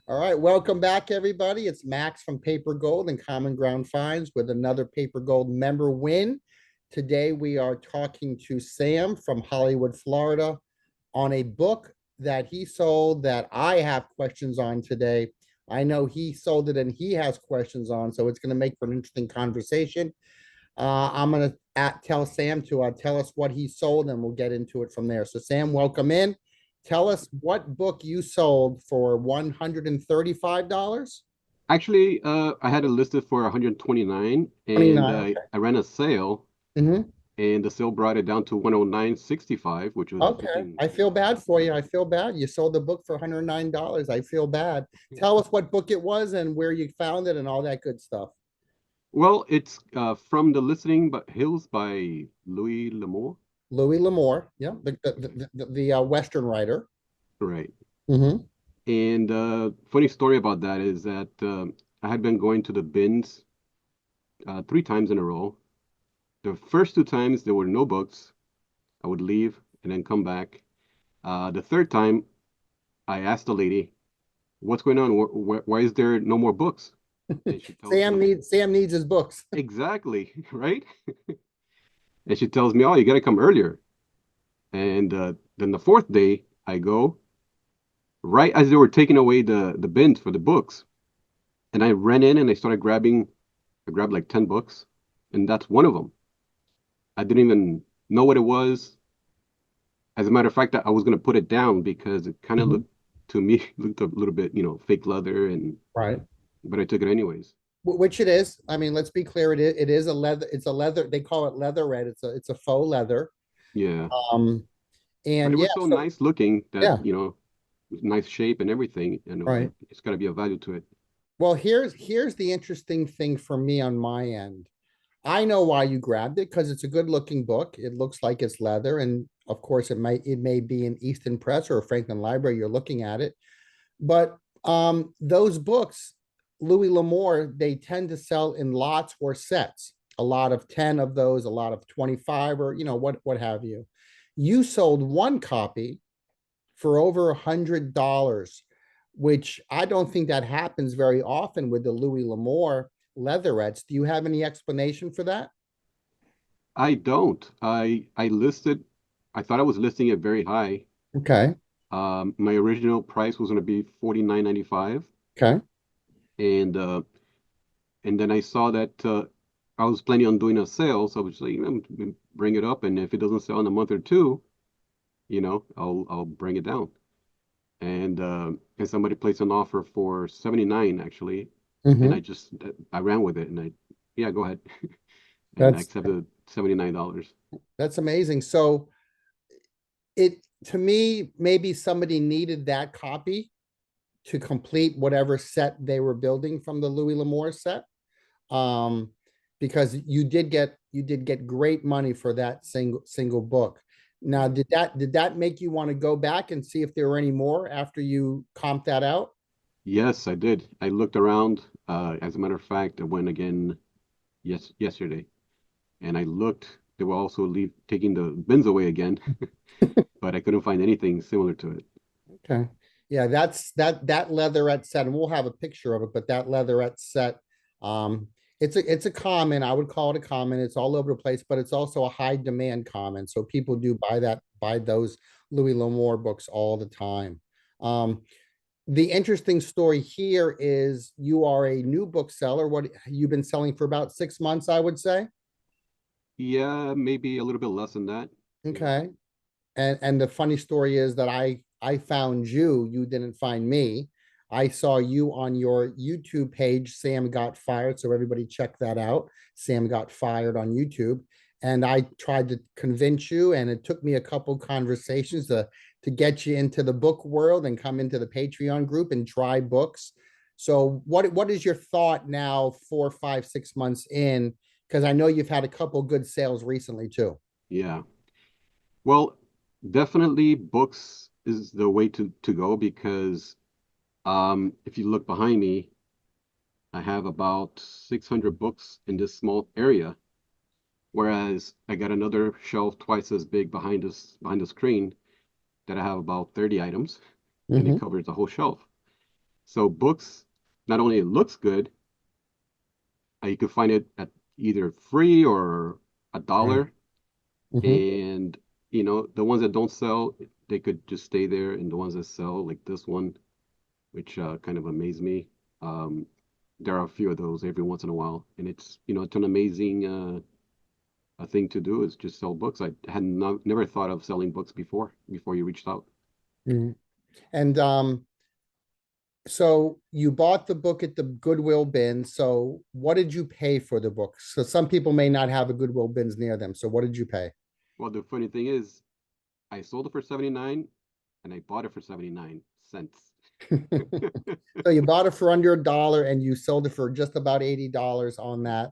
All right, welcome back, everybody. It's Max from PaperGold and Common Ground Finds with another PaperGold member win. Today, we are talking to Sam from Hollywood, Florida, on a book that he sold that I have questions on today. I know he sold it and he has questions on, so it's going to make for an interesting conversation. I'm going to tell Sam to tell us what he sold, and we'll get into it from there. So, Sam, welcome in. Tell us what book you sold for $135. Actually, I had it listed for 129, and 29. I ran a sale, Mm-hmm. and the sale brought it down to 109.65, which was Okay. I feel bad for you. I feel bad. You sold the book for $109. I feel bad. Tell us what book it was and where you found it and all that good stuff. well, it's from the listing, but Hills by Louis L'Amour. Louis L'Amour. Yeah. The Western writer. Right. Mm-hmm. And funny story about that is that I had been going to the bins 3 times in a row. The first 2 times there were no books. I would leave and then come back. The third time, I asked the lady, "What's going on? Why is there no more books?" And she tells me, Sam needs his books. exactly, right? And she tells me, "Oh, you got to come earlier." And then the fourth day, I go right as they were taking away the bins for the books, and I ran in and I started grabbing. I grabbed like 10 books, and that's one of them. I didn't even know what it was. As a matter of fact, I was gonna put it down because it kind of Mhm. looked to me looked a little bit, fake leather, and Right. but I took it anyways. Which it is. I mean, let's be clear. It is a leather. It's a leather. They call it leather red. It's a faux leather. Yeah, Um, but and it yeah, was so so nice looking that yeah, nice shape and everything, and it was right. like it's got to be a value to it. Well, here's the interesting thing for me on my end. I know why you grabbed it because it's a good looking book. It looks like it's leather, and of course, it may be an Easton Press or a Franklin Library. You're looking at it, but those books, Louis L'Amour, they tend to sell in lots or sets. A lot of 10 of those, a lot of 25, or what have you. You sold one copy for over $100, which I don't think that happens very often with the Louis L'Amour leatherettes. Do you have any explanation for that? I don't. I listed. I thought I was listing it very high. Okay. My original price was going to be 49.95, Okay. and then I saw that I was planning on doing a sale, so I was like, bring it up, and if it doesn't sell in a month or two, I'll bring it down. And somebody placed an offer for 79 actually, and Hmm. I ran with it, and yeah, go ahead, and I That's accepted $79. that's amazing. So it to me, maybe somebody needed that copy to complete whatever set they were building from the Louis L'Amour set. Um, because you did get great money for that single book. Now, Right. did that make you want to go back and see if there were any more after you comped that out? Yes, I did. I looked around. As a matter of fact, I went again yesterday, and I looked. They were also taking the bins away again, but I couldn't find anything similar to it. Okay. Yeah, that leatherette set, and we'll have a picture of it, but that leatherette set, it's a common, I would call it a common. It's all over the place, but it's also a high demand common. So people do buy those Louis L'Amour books all the time. Um, the interesting story here is you are a new bookseller. What you've been selling for about 6 months, I would say. Yeah, maybe a little bit less than that. Yeah. Okay. And the funny story is that I found you, you didn't find me. I saw you on your YouTube page, Sam Got Fired, so everybody check that out. Sam Got Fired on YouTube, and I tried to convince you, and it took me a couple conversations to get you into the book world and come into the Patreon group and try books. So what is your thought now, 4, 5, 6 months in? Because I know you've had a couple good sales recently too. Yeah. Well, definitely books is the way to go because if you look behind me, I have about 600 books in this small area, whereas I got another shelf twice as big behind the screen that I have about 30 items, and it Mhm. covers the whole shelf. So books, not only it looks good, you can find it at either free or a Right. dollar. Hmm. And the ones that don't sell, they could just stay there. And the ones that sell, like this one, which kind of amazed me. Um, there are a few of those every once in a while, and it's an amazing a thing to do is just sell books. I had never thought of selling books before you reached out. And so you bought the book at the Goodwill bin. So what did you pay for the book? So some people may not have a Goodwill bins near them. So what did you pay? Well, the funny thing is, I sold it for 79 and I bought it for 79 cents. So you bought it for under a dollar and you sold it for just about $80 on that.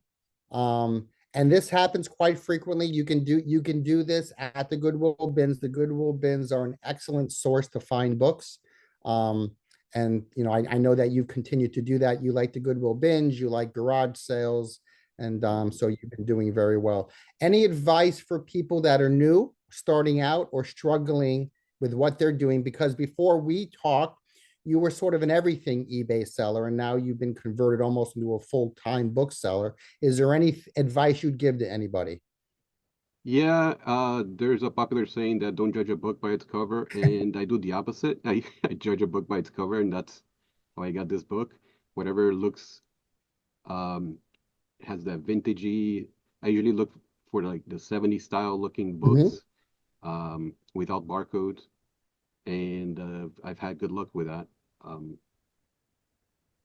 And this happens quite frequently. You can do this at the Goodwill bins. The Goodwill bins are an excellent source to find books. Um, and I know that you've continued to do that. You like the Goodwill bins, you like garage sales, and so you've been doing very well. Any advice for people that are new, starting out, or struggling with what they're doing? Because before we talked, you were sort of an everything eBay seller, and now you've been converted almost into a full-time bookseller. Is there any advice you'd give to anybody? Yeah, there's a popular saying that don't judge a book by its cover, and I do the opposite. I judge a book by its cover, and that's how I got this book. Whatever looks um has that vintagey. I usually look for like the 70s style looking Mhm. books without barcodes, and I've had good luck with that. Um,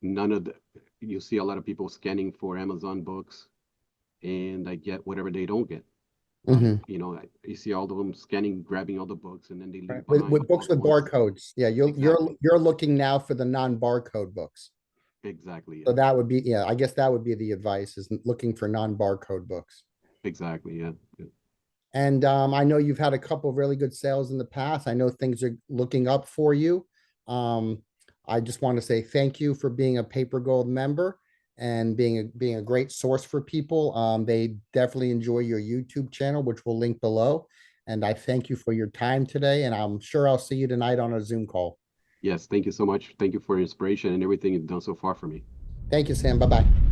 none of the You see a lot of people scanning for Amazon books, and I get whatever they don't get. Mhm. You see all of them scanning, grabbing all the books, and then they Right. leave With behind all books the with ones barcodes. Yeah, you're exactly, you're looking now for the non-barcode books. exactly, So yeah, that would be, yeah, I guess that would be the advice, is looking for non-barcode books. exactly, yeah, yeah. And I know you've had a couple of really good sales in the past. I know things are looking up for you. Um, I just want to say thank you for being a Paper Gold member and being a great source for people. They definitely enjoy your YouTube channel, which we'll link below. And I thank you for your time today. And I'm sure I'll see you tonight on a Zoom call. Yes, thank you so much. Thank you for your inspiration and everything you've done so far for me. Thank you, Sam. Bye bye.